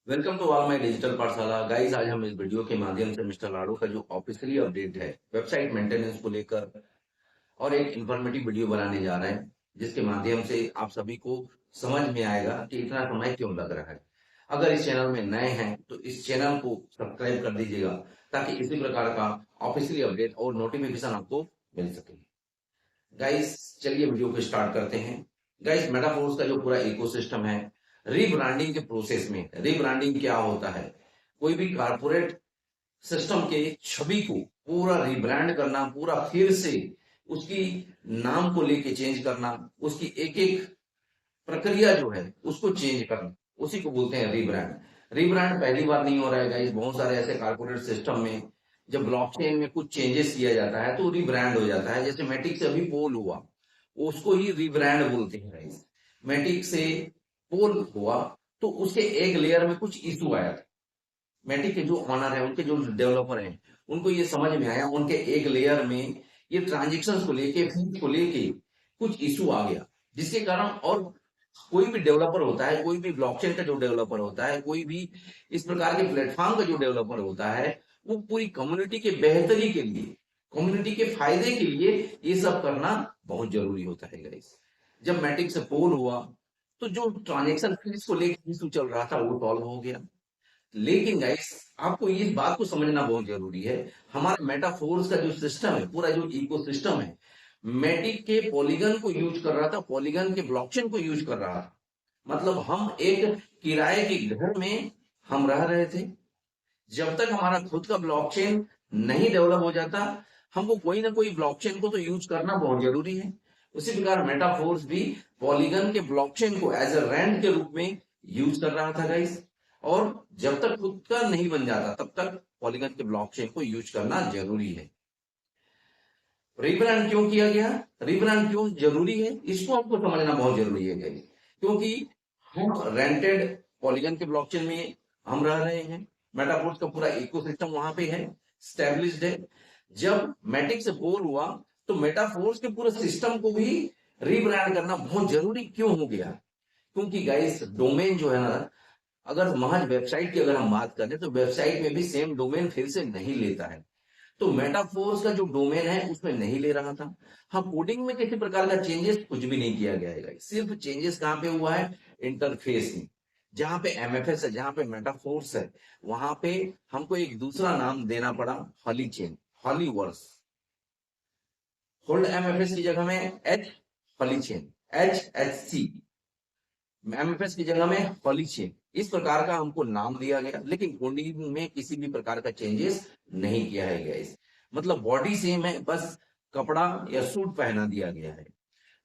Welcome to all my digital पाठशाला guys. आज हम इस वीडियो के माध्यम से मिस्टर लाड़ो का जो ऑफिशियली अपडेट है वेबसाइट मेंटेनेंस को लेकर और एक इंफॉर्मेटिव वीडियो बनाने जा रहे हैं, जिसके माध्यम से आप सभी को समझ में आएगा कि इतना समय क्यों लग रहा है। अगर इस चैनल में नए हैं तो इस चैनल को सब्सक्राइब कर दीजिएगा ताकि इसी प्रकार का ऑफिशियली अपडेट और नोटिफिकेशन आपको मिल सके। गाइस चलिए वीडियो को स्टार्ट करते हैं। गाइस मेटाफोर्स का जो पूरा इकोसिस्टम है, रीब्रांडिंग के प्रोसेस में, रीब्रांडिंग क्या होता है? कोई भी कारपोरेट सिस्टम के छवि को पूरा रिब्रांड करना, पूरा फिर से उसकी नाम को लेके चेंज करना, उसकी एक एक प्रक्रिया जो है उसको चेंज करना, उसी को बोलते हैं रीब्रांड। रीब्रांड पहली बार नहीं हो रहा है गाइस, बहुत सारे ऐसे कारपोरेट सिस्टम में जब ब्लॉकचेन में कुछ चेंजेस किया जाता है तो रीब्रांड हो जाता है। जैसे मैटिक से अभी पोल हुआ, उसको ही रीब्रांड बोलते हैं गाइस। मैटिक से पोल हुआ तो उसके एक लेयर में कुछ इशू आया था। मैटिक के जो ऑनर है, उनके जो डेवलपर हैं, उनको ये समझ में आया उनके एक लेयर में ये ट्रांजेक्शन्स को लेके, फीस को लेके कुछ इशू आ गया, जिसके कारण और कोई भी डेवलपर होता है, कोई भी ब्लॉकचेन का जो डेवलपर होता है, कोई भी इस प्रकार के प्लेटफॉर्म का जो डेवलपर होता है, वो पूरी कम्युनिटी के बेहतरी के लिए, कम्युनिटी के फायदे के लिए ये सब करना बहुत जरूरी होता है गाइस। जब मैट्रिक से पोल हुआ तो जो ट्रांजेक्शन फीस को लेकर इशू चल रहा था वो सॉल्व हो गया। लेकिन गाइस आपको इस बात को समझना बहुत जरूरी है, हमारा मेटाफोर्स का जो सिस्टम है, पूरा जो इकोसिस्टम है, मैटिक के पॉलीगन को यूज कर रहा था, पॉलीगन के ब्लॉकचेन को यूज कर रहा था। मतलब हम एक किराए के घर में हम रह रहे थे। जब तक हमारा खुद का ब्लॉकचेन नहीं डेवलप हो जाता, हमको कोई ना कोई ब्लॉकचेन को तो यूज करना बहुत जरूरी है। उसी प्रकार मेटाफोर्स भी पॉलीगन के ब्लॉकचेन को एज ए रेंट के रूप में यूज कर रहा था गाइस। और जब तक खुद का नहीं बन जाता तब तक पॉलीगन के ब्लॉकचेन को यूज करना जरूरी है। रिब्रांड क्यों किया गया, रिब्रांड क्यों जरूरी है, इसको आपको समझना बहुत जरूरी है गाइस। क्योंकि हम रेंटेड पॉलीगन के ब्लॉकचेन में हम रह रहे हैं, मेटाफोर्स का पूरा इकोसिस्टम वहां पे है, स्टैब्लिश्ड है। जब मैटिक से पोल हुआ तो मेटाफोर्स के पूरे सिस्टम को भी रिब्रांड करना बहुत जरूरी क्यों हो गया? क्योंकि गाइस डोमेन जो है ना, अगर महज वेबसाइट की अगर हम बात करें तो वेबसाइट में भी सेम डोमेन फिर से नहीं लेता है। तो मेटाफोर्स का जो डोमेन है उसमें नहीं ले रहा था। हाँ, कोडिंग में किसी प्रकार का चेंजेस कुछ भी नहीं किया गया है, सिर्फ चेंजेस कहाँ पे हुआ है? इंटरफेस में। जहां पे एमएफएस है, जहां पे मेटाफोर्स है, वहां पे हमको एक दूसरा नाम देना पड़ा, हॉली चेन, हॉलीवर्स। होल्ड एमएफएस की जगह में एच, हॉली चेन, HHC। एमएफएस की जगह में हॉली चेन, इस प्रकार का हमको नाम दिया गया, लेकिन कोडिंग में किसी भी प्रकार का चेंजेस नहीं किया है गाइस। मतलब बॉडी सेम है, बस कपड़ा या सूट पहना दिया गया है।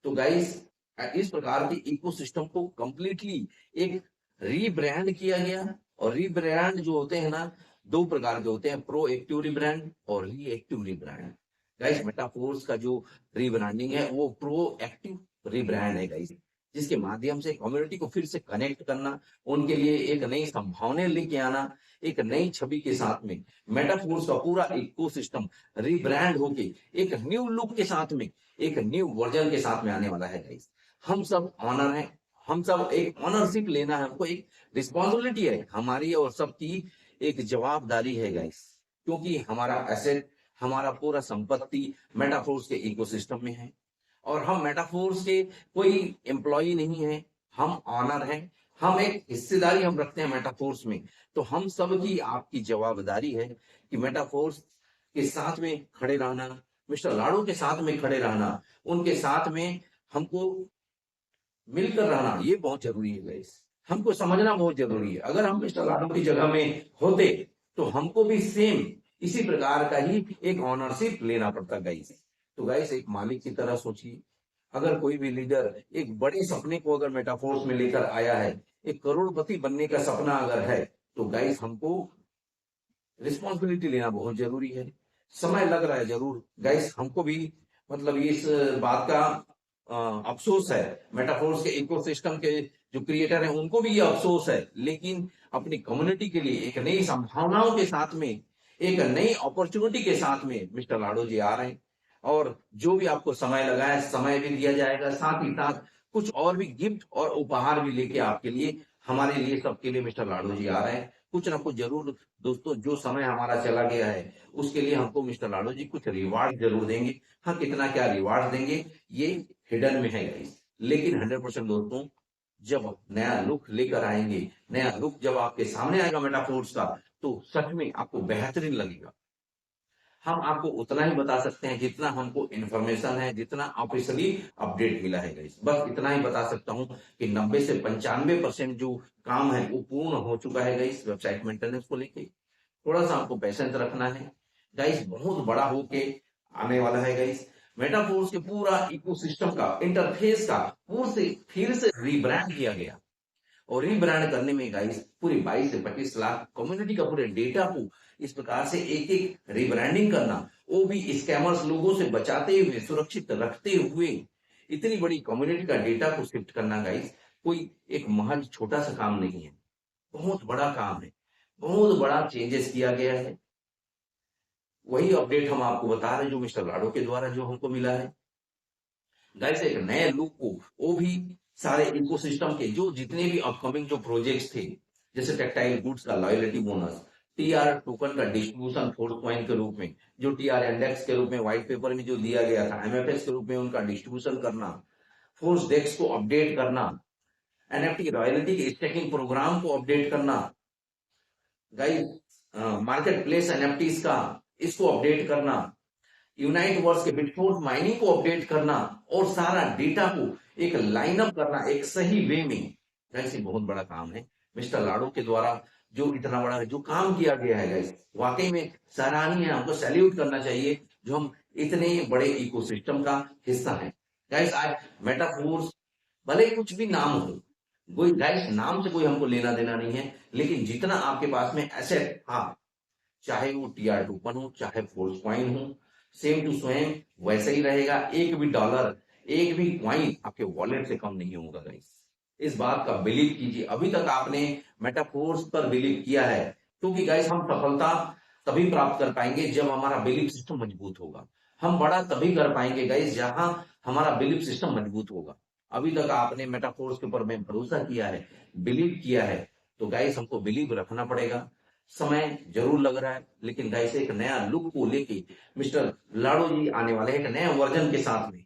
तो गाइस इस प्रकार के इकोसिस्टम को कंप्लीटली एक रीब्रांड किया गया। और रीब्रांड जो होते हैं ना, दो प्रकार के होते हैं, प्रो एक्टिव रीब्रांड और रीएक्टिव रीब्रांड। गाइस मेटाफोर्स का जो रीब्रांडिंग है वो प्रो एक्टिव रीब्रांड है गाइस, जिसके माध्यम से कम्युनिटी को फिर से कनेक्ट करना, उनके लिए एक नई संभावनाएं लेके आना, एक नई छवि के साथ में मेटाफोर्स का पूरा इकोसिस्टम रीब्रांड होके एक न्यू लुक के साथ में, एक न्यू वर्जन के साथ में आने वाला है गाइस। हम सब ऑनर हैं, हम सब एक ऑनरशिप लेना है, हमको एक रिस्पॉन्सिबिलिटी है, हमारी और सबकी एक जवाबदारी है गाइस। क्योंकि हमारा एसेट, हमारा पूरा संपत्ति मेटाफोर्स के इकोसिस्टम में है। और हम मेटाफोर्स के कोई एम्प्लॉय नहीं है, हम ऑनर हैं, हम एक हिस्सेदारी हम रखते हैं मेटाफोर्स में। तो हम सब की, आपकी जवाबदारी है कि मेटाफोर्स के साथ में खड़े रहना, मिस्टर लाड़ो के साथ में खड़े रहना, उनके साथ में हमको मिलकर रहना, ये बहुत जरूरी है गाइस। हमको समझना बहुत जरूरी है, अगर हम मिस्टर लाडो की जगह में होते तो हमको भी सेम इसी प्रकार का ही एक ऑनरशिप लेना पड़ता गाइस। तो गाइस एक मालिक की तरह सोचिए, अगर कोई भी लीडर एक बड़े सपने को अगर मेटाफोर्स में लेकर आया है, एक करोड़पति बनने का सपना अगर है, तो गाइस हमको रिस्पॉन्सिबिलिटी लेना बहुत जरूरी है। समय लग रहा है जरूर गाइस, हमको भी मतलब इस बात का अफसोस है, मेटाफोर्स के इकोसिस्टम के जो क्रिएटर हैं उनको भी ये अफसोस है, लेकिन अपनी कम्युनिटी के लिए एक नई संभावनाओं के साथ में, एक नई अपॉर्चुनिटी के साथ में मिस्टर लाडो जी आ रहे हैं। और जो भी आपको समय लगा है, समय भी दिया जाएगा, साथ ही साथ कुछ और भी गिफ्ट और उपहार भी लेके आपके लिए हमारे लिए, सबके लिए मिस्टर लाडो जी आ रहे हैं। कुछ ना कुछ जरूर दोस्तों, जो समय हमारा चला गया है उसके लिए हमको मिस्टर लाडो जी कुछ रिवार्ड जरूर देंगे। हाँ, कितना क्या रिवार्ड देंगे ये हिडन में है गाइस, लेकिन 100% दोस्तों, जब नया लुक लेकर आएंगे, नया लुक जब आपके सामने आएगा मेटाफोर्स का, तो सच में आपको बेहतरीन लगेगा। हम आपको उतना ही बता सकते हैं जितना हमको इन्फॉर्मेशन है, जितना ऑफिशियली अपडेट मिला है गाइस। बस इतना ही बता सकता हूं कि 90 से 95% जो काम है वो पूर्ण हो चुका है गाइस, वेबसाइट मेंटेनेंस को लेके। थोड़ा सा आपको पेशेंस रखना है गाइस, बहुत बड़ा होके आने वाला है गाइस। मेटाफोर्स के पूरा इकोसिस्टम का, इंटरफेस का फिर से रीब्रांड किया गया। और रीब्रांड करने में गाइस पूरे 22 से 25 लाख कम्युनिटी का पूरे डेटा को इस प्रकार से एक एक रीब्रांडिंग करना, वो भी स्कैमर्स लोगों से बचाते हुए, सुरक्षित रखते हुए, इतनी बड़ी कम्युनिटी का डेटा को शिफ्ट करना गाइस कोई एक महज छोटा सा काम नहीं है, बहुत बड़ा काम है। बहुत बड़ा चेंजेस किया गया है। वही अपडेट हम आपको बता रहे हैं जो मिस्टर लाडो के द्वारा जो हमको मिला है गाइस। एक नए लुक को, वो भी सारे इकोसिस्टम के जो जितने भी अपकमिंग जो प्रोजेक्ट्स थे, जैसे टेक्सटाइल गुड्स का लॉयल्टी बोनस, टीआर टोकन का डिस्ट्रीब्यूशन फोर्स पॉइंट के रूप में, जो टीआर इंडेक्स के रूप में व्हाइट पेपर में जो दिया गया था, एमएफएस के रूप में उनका डिस्ट्रीब्यूशन करना, फोर्स डेस्क को अपडेट करना, एनएफटी रॉयल्टी के स्टेकिंग प्रोग्राम को अपडेट करना गाइस, मार्केट प्लेस एनएफटीज का इसको अपडेट करना, यूनाइट वर्स के बिटफोर्स माइनिंग को अपडेट करना, और सारा डेटा को एक लाइनअप करना एक सही वे में, गाइस ये बहुत बड़ा काम है मिस्टर लाडो के द्वारा। जो इतना बड़ा जो काम किया गया है गाइस, वाकई में सराहनीय है, हमको सैल्यूट करना चाहिए जो हम इतने बड़े इकोसिस्टम का हिस्सा है गाइस। आज मेटाफोर्स भले ही कुछ भी नाम हो, कोई गाइस नाम से कोई हमको लेना देना नहीं है, लेकिन जितना आपके पास में एसेट, हाँ, चाहे वो टीआर टोकन हो, चाहे फोर्स कॉइन हो, सेम टू सेम वैसे ही रहेगा। एक भी डॉलर, एक भी कॉइन आपके वॉलेट से कम नहीं होगा गाइस। इस बात का बिलीव कीजिए। अभी तक आपने मेटाफोर्स पर बिलीव किया है, क्योंकि गाइस हम सफलता तभी प्राप्त कर पाएंगे जब हमारा बिलीफ सिस्टम मजबूत होगा। हम बड़ा तभी कर पाएंगे गाइस जहां हमारा बिलीफ सिस्टम मजबूत होगा। अभी तक आपने मेटाफोर्स के ऊपर में भरोसा किया है, बिलीव किया है, तो गाइस हमको बिलीव रखना पड़ेगा। समय जरूर लग रहा है, लेकिन गाइस एक नया लुक को लेके मिस्टर लाडो जी आने वाले हैं, एक नया वर्जन के साथ में।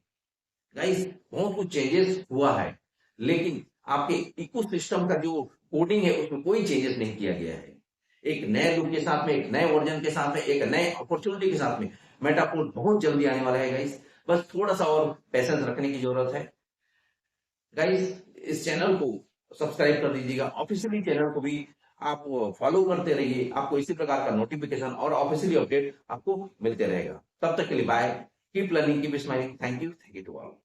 गाइस बहुत कुछ चेंजेस हुआ है, लेकिन आपके इकोसिस्टम का जो कोडिंग है उसमें कोई चेंजेस नहीं किया गया है। एक नए लुक के साथ में, एक नए वर्जन के साथ में, एक नए अपॉर्चुनिटी के साथ में मेटाफोर्स बहुत जल्दी आने वाला है गाइस। बस थोड़ा सा और पेशेंस रखने की जरूरत है गाइस। इस चैनल को सब्सक्राइब कर दीजिएगा, ऑफिशियली चैनल को भी आप फॉलो करते रहिए, आपको इसी प्रकार का नोटिफिकेशन और ऑफिशियली अपडेट आपको मिलते रहेगा। तब तक के लिए bye, keep learning, keep smiling. Thank you to all.